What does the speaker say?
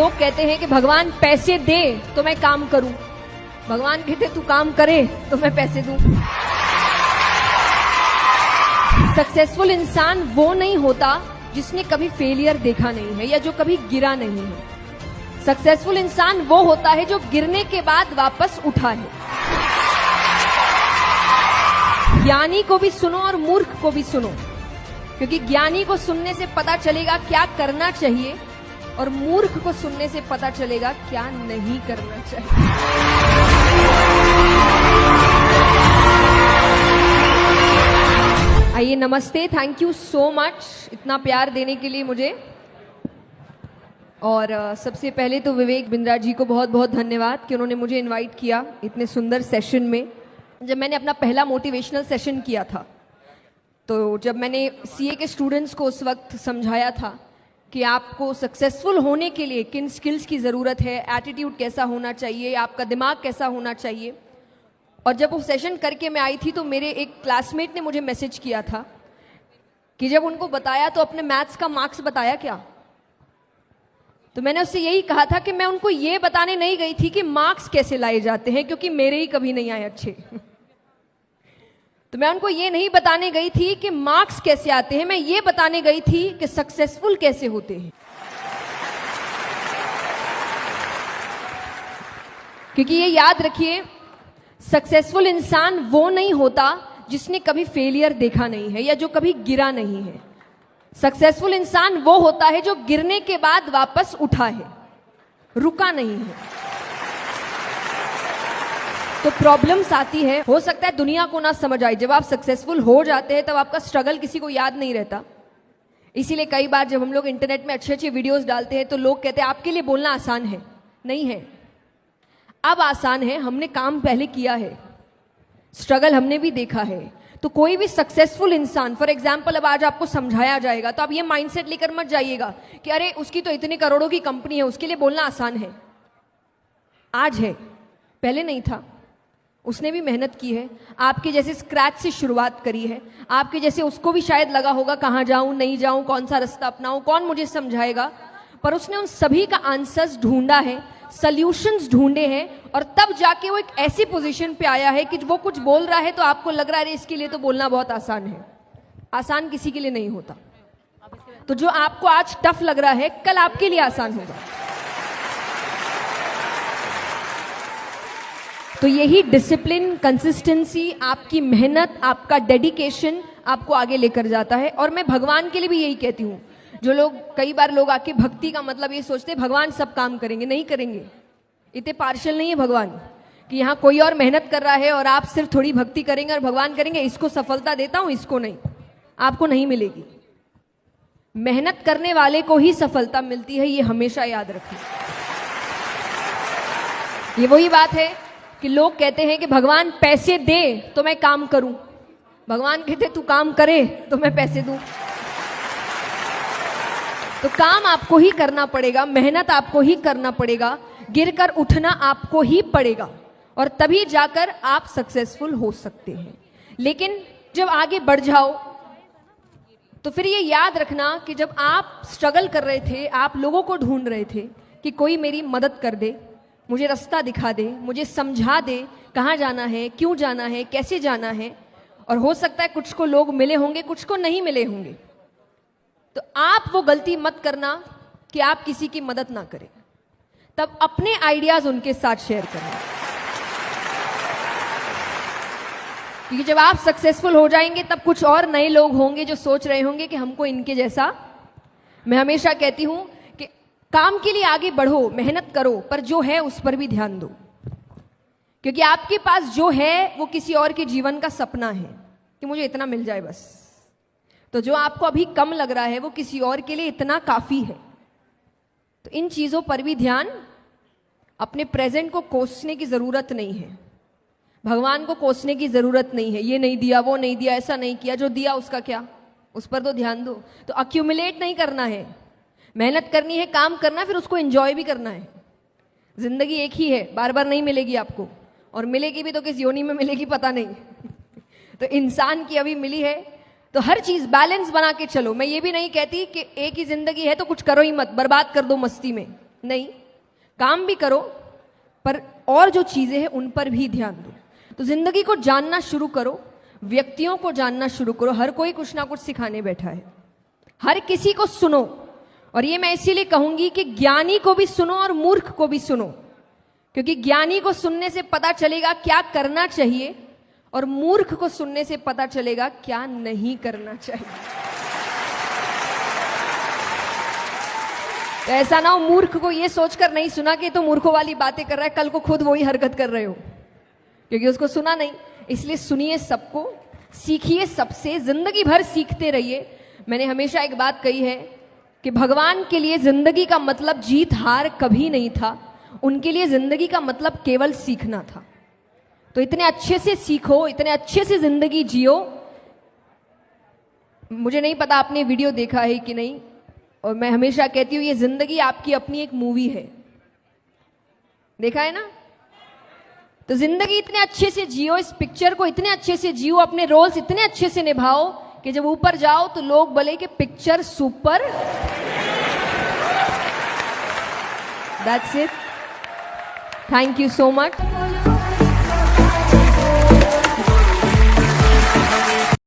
लोग कहते हैं कि भगवान पैसे दे तो मैं काम करूं, भगवान कहते तू काम करे तो मैं पैसे दूं। सक्सेसफुल इंसान वो नहीं होता जिसने कभी फेलियर देखा नहीं है या जो कभी गिरा नहीं है। सक्सेसफुल इंसान वो होता है जो गिरने के बाद वापस उठा है। ज्ञानी को भी सुनो और मूर्ख को भी सुनो, क्योंकि ज्ञानी को सुनने से पता चलेगा क्या करना चाहिए और मूर्ख को सुनने से पता चलेगा क्या नहीं करना चाहिए। आइए, नमस्ते, थैंक यू सो मच इतना प्यार देने के लिए मुझे। और सबसे पहले तो विवेक बिंद्रा जी को बहुत बहुत धन्यवाद कि उन्होंने मुझे इनवाइट किया इतने सुंदर सेशन में। जब मैंने अपना पहला मोटिवेशनल सेशन किया था, तो जब मैंने सीए के स्टूडेंट्स को उस वक्त समझाया था कि आपको सक्सेसफुल होने के लिए किन स्किल्स की ज़रूरत है, एटीट्यूड कैसा होना चाहिए, आपका दिमाग कैसा होना चाहिए, और जब वो सेशन करके मैं आई थी तो मेरे एक क्लासमेट ने मुझे मैसेज किया था कि जब उनको बताया तो अपने मैथ्स का मार्क्स बताया क्या। तो मैंने उससे यही कहा था कि मैं उनको ये बताने नहीं गई थी कि मार्क्स कैसे लाए जाते हैं, क्योंकि मेरे ही कभी नहीं आए अच्छे। तो मैं उनको ये नहीं बताने गई थी कि मार्क्स कैसे आते हैं, मैं ये बताने गई थी कि सक्सेसफुल कैसे होते हैं। क्योंकि ये याद रखिए, सक्सेसफुल इंसान वो नहीं होता जिसने कभी फेलियर देखा नहीं है या जो कभी गिरा नहीं है। सक्सेसफुल इंसान वो होता है जो गिरने के बाद वापस उठा है, रुका नहीं है। तो प्रॉब्लम्स आती है, हो सकता है दुनिया को ना समझ आए। जब आप सक्सेसफुल हो जाते हैं तब आपका स्ट्रगल किसी को याद नहीं रहता। इसीलिए कई बार जब हम लोग इंटरनेट में अच्छे अच्छे वीडियोस डालते हैं तो लोग कहते हैं आपके लिए बोलना आसान है। नहीं है, अब आसान है, हमने काम पहले किया है, स्ट्रगल हमने भी देखा है। तो कोई भी सक्सेसफुल इंसान, फॉर एग्जाम्पल अब आज आपको समझाया जाएगा तो आप ये माइंडसेट लेकर मत जाइएगा कि अरे उसकी तो इतने करोड़ों की कंपनी है, उसके लिए बोलना आसान है। आज है, पहले नहीं था। उसने भी मेहनत की है, आपके जैसे स्क्रैच से शुरुआत करी है। आपके जैसे उसको भी शायद लगा होगा कहाँ जाऊं, नहीं जाऊं, कौन सा रास्ता अपनाऊं, कौन मुझे समझाएगा। पर उसने उन सभी का आंसर्स ढूंढा है, सॉल्यूशंस ढूंढे हैं, और तब जाके वो एक ऐसी पोजीशन पे आया है कि वो कुछ बोल रहा है तो आपको लग रहा है इसके लिए तो बोलना बहुत आसान है। आसान किसी के लिए नहीं होता। तो जो आपको आज टफ लग रहा है कल आपके लिए आसान होगा। तो यही डिसिप्लिन, कंसिस्टेंसी, आपकी मेहनत, आपका डेडिकेशन आपको आगे लेकर जाता है। और मैं भगवान के लिए भी यही कहती हूँ। जो लोग, कई बार लोग आके भक्ति का मतलब ये सोचते हैं भगवान सब काम करेंगे, नहीं करेंगे। इतने पार्शियल नहीं है भगवान कि यहाँ कोई और मेहनत कर रहा है और आप सिर्फ थोड़ी भक्ति करेंगे और भगवान करेंगे इसको सफलता देता हूं, इसको नहीं। आपको नहीं मिलेगी। मेहनत करने वाले को ही सफलता मिलती है, ये हमेशा याद रखें। ये वही बात है कि लोग कहते हैं कि भगवान पैसे दे तो मैं काम करूं, भगवान कहते तू काम करे तो मैं पैसे दूं। तो काम आपको ही करना पड़ेगा, मेहनत आपको ही करना पड़ेगा, गिरकर उठना आपको ही पड़ेगा, और तभी जाकर आप सक्सेसफुल हो सकते हैं। लेकिन जब आगे बढ़ जाओ तो फिर ये याद रखना कि जब आप स्ट्रगल कर रहे थे, आप लोगों को ढूंढ रहे थे कि कोई मेरी मदद कर दे, मुझे रास्ता दिखा दे, मुझे समझा दे कहाँ जाना है, क्यों जाना है, कैसे जाना है। और हो सकता है कुछ को लोग मिले होंगे, कुछ को नहीं मिले होंगे। तो आप वो गलती मत करना कि आप किसी की मदद ना करें। तब अपने आइडियाज उनके साथ शेयर करें, क्योंकि जब आप सक्सेसफुल हो जाएंगे तब कुछ और नए लोग होंगे जो सोच रहे होंगे कि हमको इनके जैसा। मैं हमेशा कहती हूं कि काम के लिए आगे बढ़ो, मेहनत करो, पर जो है उस पर भी ध्यान दो, क्योंकि आपके पास जो है वो किसी और के जीवन का सपना है कि मुझे इतना मिल जाए बस। तो जो आपको अभी कम लग रहा है वो किसी और के लिए इतना काफी है। तो इन चीजों पर भी ध्यान, अपने प्रेजेंट को कोसने की जरूरत नहीं है, भगवान को कोसने की जरूरत नहीं है। ये नहीं दिया, वो नहीं दिया, ऐसा नहीं किया, जो दिया उसका क्या, उस पर तो ध्यान दो। तो अक्यूमुलेट नहीं करना है, मेहनत करनी है, काम करना, फिर उसको एंजॉय भी करना है। जिंदगी एक ही है, बार बार नहीं मिलेगी आपको, और मिलेगी भी तो किस योनि में मिलेगी पता नहीं। तो इंसान की अभी मिली है, तो हर चीज बैलेंस बना के चलो। मैं ये भी नहीं कहती कि एक ही जिंदगी है तो कुछ करो ही मत, बर्बाद कर दो मस्ती में। नहीं, काम भी करो पर और जो चीजें हैं उन पर भी ध्यान दो। तो जिंदगी को जानना शुरू करो, व्यक्तियों को जानना शुरू करो। हर कोई कुछ ना कुछ सिखाने बैठा है, हर किसी को सुनो। और ये मैं इसीलिए कहूंगी कि ज्ञानी को भी सुनो और मूर्ख को भी सुनो, क्योंकि ज्ञानी को सुनने से पता चलेगा क्या करना चाहिए और मूर्ख को सुनने से पता चलेगा क्या नहीं करना चाहिए। तो ऐसा ना हो मूर्ख को ये सोचकर नहीं सुना कि तो मूर्खों वाली बातें कर रहा है, कल को खुद वही हरकत कर रहे हो, क्योंकि उसको सुना नहीं। इसलिए सुनिए सबको, सीखिए सबसे, जिंदगी भर सीखते रहिए। मैंने हमेशा एक बात कही है कि भगवान के लिए जिंदगी का मतलब जीत हार कभी नहीं था, उनके लिए जिंदगी का मतलब केवल सीखना था। तो इतने अच्छे से सीखो, इतने अच्छे से जिंदगी जियो। मुझे नहीं पता आपने वीडियो देखा है कि नहीं, और मैं हमेशा कहती हूँ ये जिंदगी आपकी अपनी एक मूवी है, देखा है ना? तो जिंदगी इतने अच्छे से जियो, इस पिक्चर को इतने अच्छे से जियो, अपने रोल्स इतने अच्छे से निभाओ कि जब ऊपर जाओ तो लोग बोले कि picture super. That's it, thank you so much.